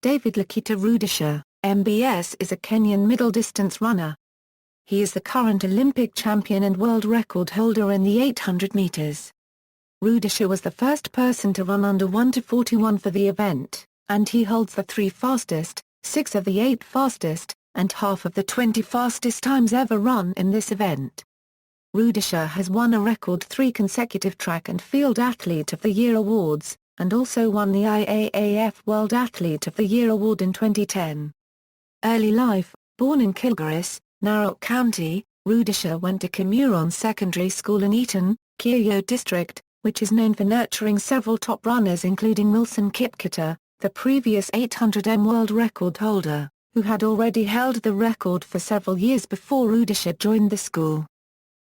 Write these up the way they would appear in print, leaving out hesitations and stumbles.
David Lekuta Rudisha, MBS, is a Kenyan middle-distance runner. He is the current Olympic champion and world record holder in the 800 meters. Rudisha was the first person to run under 1:41 for the event, and he holds the 3 fastest, 6 of the 8 fastest, and half of the 20 fastest times ever run in this event. Rudisha has won a record 3 consecutive Track and Field Athlete of the Year awards, and also won the IAAF World Athlete of the Year award in 2010. Early life: born in Kilgoris, Narok County, Rudisha went to Kimuron Secondary School in Eton, Keio District, which is known for nurturing several top runners including Wilson Kipketer, the previous 800m world record holder, who had already held the record for several years before Rudisha joined the school.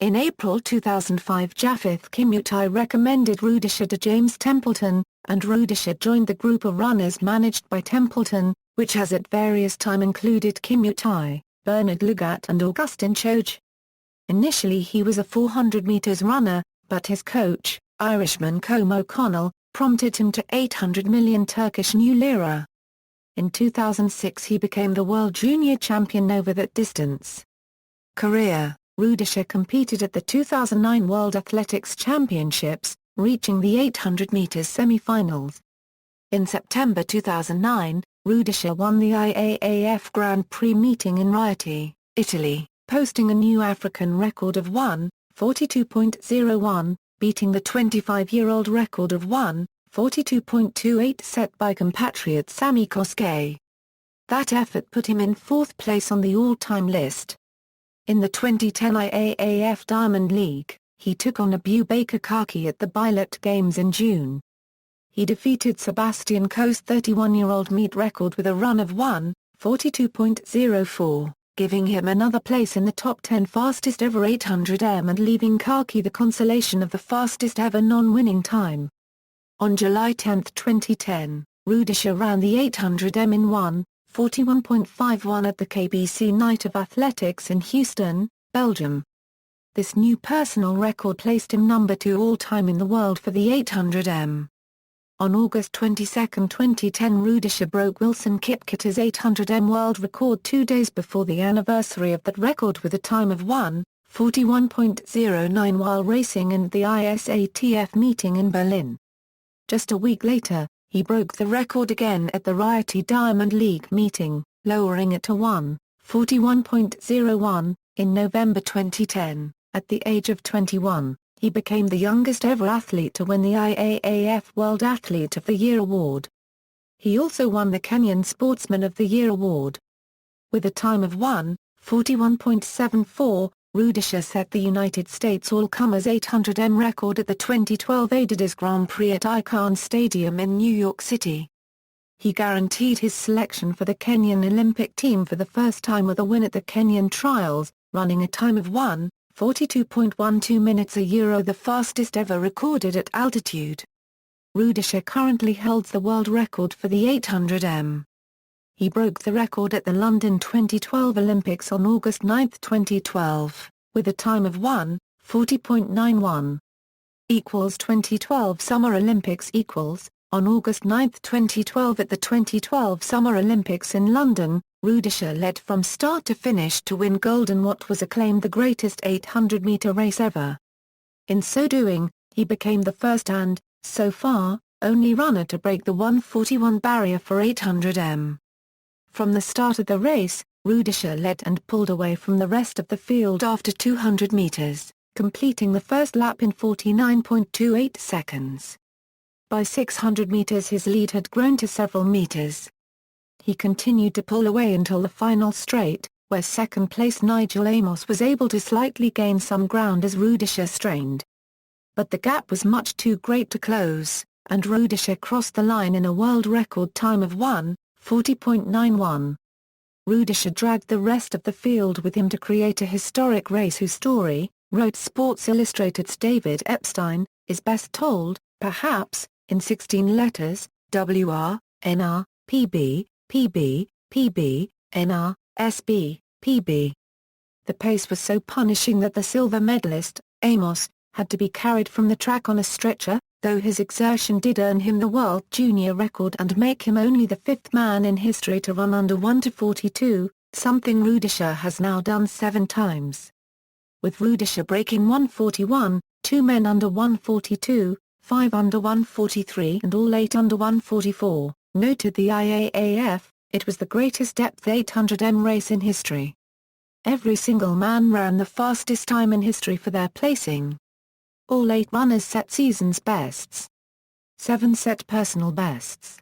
In April 2005, Japheth Kimutai recommended Rudisha to James Templeton, and Rudisha joined the group of runners managed by Templeton, which has at various times included Kimutai, Bernard Lugat and Augustin Choge. Initially he was a 400 meters runner, but his coach, Irishman Com O'Connell, prompted him to 800 million Turkish new lira. In 2006 he became the world junior champion over that distance. Career: Rudisha competed at the 2009 World Athletics Championships, reaching the 800 meters semi-finals. In September 2009, Rudisha won the IAAF Grand Prix meeting in Rieti, Italy, posting a new African record of 1:42.01, beating the 25-year-old record of 1:42.28 set by compatriot Sammy Koskei. That effort put him in 4th place on the all-time list. In the 2010 IAAF Diamond League, he took on Abubakar Kaki at the Bilet Games in June. He defeated Sebastian Coe's 31-year-old meet record with a run of 1:42.04, giving him another place in the top 10 fastest ever 800m and leaving Kaki the consolation of the fastest ever non-winning time. On July 10, 2010, Rudisha ran the 800m in 1:41.51 at the KBC Night of Athletics in Houston, Belgium. This new personal record placed him number 2 all-time in the world for the 800m. On August 22, 2010, Rudisha broke Wilson Kipketer's 800m world record 2 days before the anniversary of that record with a time of 1:41.09 while racing in the ISATF meeting in Berlin. Just a week later, he broke the record again at the Rieti Diamond League meeting, lowering it to 1:41.01. In November 2010, at the age of 21, he became the youngest ever athlete to win the IAAF World Athlete of the Year award. He also won the Kenyan Sportsman of the Year award. With a time of 1:41.74, Rudisha set the United States all-comers 800m record at the 2012 Adidas Grand Prix at Icahn Stadium in New York City. He guaranteed his selection for the Kenyan Olympic team for the first time with a win at the Kenyan trials, running a time of 1:42.12 minutes, the fastest ever recorded at altitude. Rudisha currently holds the world record for the 800m. He broke the record at the London 2012 Olympics on August 9, 2012, with a time of 1:40.91. 2012 Summer Olympics On August 9, 2012 at the 2012 Summer Olympics in London, Rudisha led from start to finish to win gold in what was acclaimed the greatest 800-meter race ever. In so doing, he became the first and, so far, only runner to break the 1:41 barrier for 800m. From the start of the race, Rudisha led and pulled away from the rest of the field after 200 meters, completing the first lap in 49.28 seconds. By 600 meters his lead had grown to several meters. He continued to pull away until the final straight, where second-place Nigel Amos was able to slightly gain some ground as Rudisha strained. But the gap was much too great to close, and Rudisha crossed the line in a world record time of 1:40.91. Rudisha dragged the rest of the field with him to create a historic race whose story, wrote Sports Illustrated's David Epstein, is best told, perhaps, in 16 letters: WR, NR, PB, PB, PB, NR, SB, PB. The pace was so punishing that the silver medalist, Amos, had to be carried from the track on a stretcher, though his exertion did earn him the world junior record and make him only the fifth man in history to run under 1:42, something Rudisha has now done 7 times. With Rudisha breaking 1:41, 2 men under 1:42, 5 under 1:43 and all 8 under 1:44, noted the IAAF, it was the greatest depth 800m race in history. Every single man ran the fastest time in history for their placing. All 8 runners set season's bests. 7 set personal bests.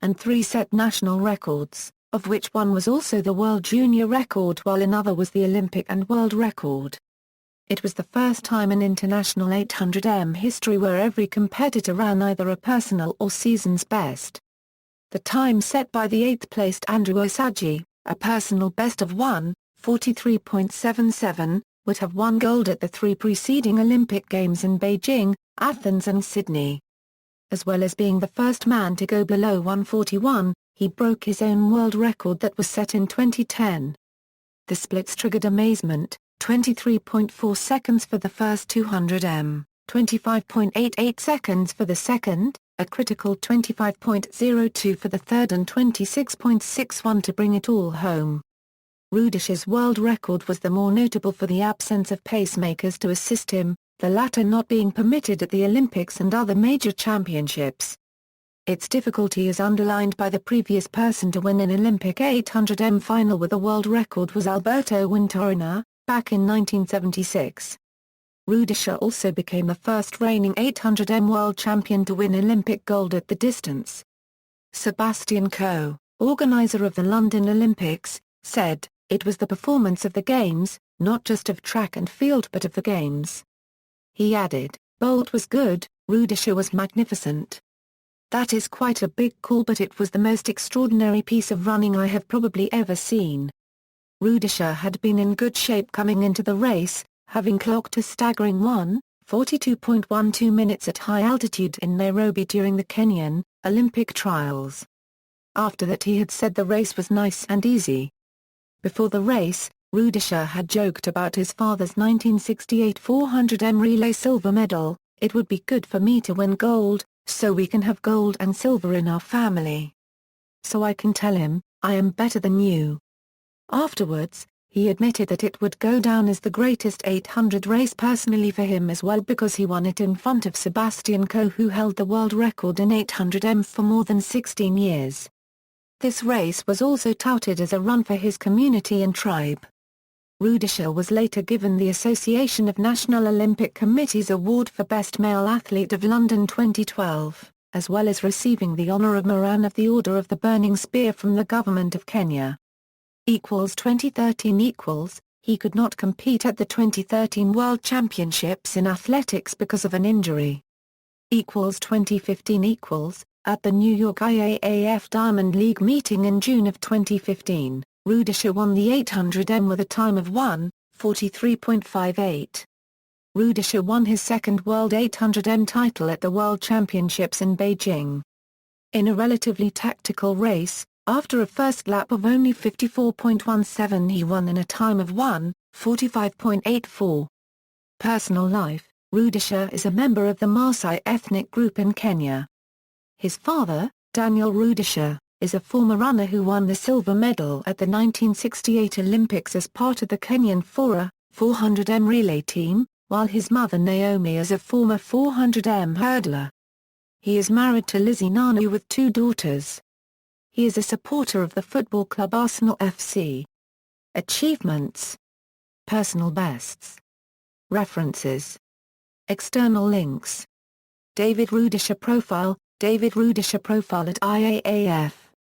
And 3 set national records, of which one was also the world junior record while another was the Olympic and world record. It was the first time in international 800m history where every competitor ran either a personal or season's best. The time set by the 8th-placed Andrew Osagi, a personal best of 1:43.77, would have won gold at the 3 preceding Olympic Games in Beijing, Athens and Sydney. As well as being the first man to go below 1:41, he broke his own world record that was set in 2010. The splits triggered amazement: 23.4 seconds for the first 200m, 25.88 seconds for the second, a critical 25.02 for the third and 26.61 to bring it all home. Rudisha's world record was the more notable for the absence of pacemakers to assist him, the latter not being permitted at the Olympics and other major championships. Its difficulty is underlined by the previous person to win an Olympic 800m final with a world record was Alberto Wintorina, back in 1976. Rudisha also became the first reigning 800m world champion to win Olympic gold at the distance. Sebastian Coe, organizer of the London Olympics, said, "It was the performance of the Games, not just of track and field but of the Games." He added, "Bolt was good, Rudisha was magnificent. That is quite a big call but it was the most extraordinary piece of running I have probably ever seen." Rudisha had been in good shape coming into the race, having clocked a staggering 1:42.12 minutes at high altitude in Nairobi during the Kenyan Olympic trials. After that he had said the race was nice and easy. Before the race, Rudisha had joked about his father's 1968 400m relay silver medal, "It would be good for me to win gold, so we can have gold and silver in our family. So I can tell him, I am better than you." Afterwards, he admitted that it would go down as the greatest 800 race personally for him as well because he won it in front of Sebastian Coe who held the world record in 800m for more than 16 years. This race was also touted as a run for his community and tribe. Rudisha was later given the Association of National Olympic Committees Award for Best Male Athlete of London 2012, as well as receiving the honour of Moran of the Order of the Burning Spear from the Government of Kenya. 2013 He could not compete at the 2013 World Championships in athletics because of an injury. 2015 At the New York IAAF Diamond League meeting in June of 2015, Rudisha won the 800m with a time of 1:43.58. Rudisha won his second World 800m title at the World Championships in Beijing. In a relatively tactical race, after a first lap of only 54.17 he won in a time of 1:45.84. Personal life: Rudisha is a member of the Maasai ethnic group in Kenya. His father, Daniel Rudisha, is a former runner who won the silver medal at the 1968 Olympics as part of the Kenyan 400m relay team, while his mother Naomi is a former 400m hurdler. He is married to Lizzie Nanu with 2 daughters. He is a supporter of the football club Arsenal FC. Achievements. Personal bests. References. External links. David Rudisha profile at IAAF.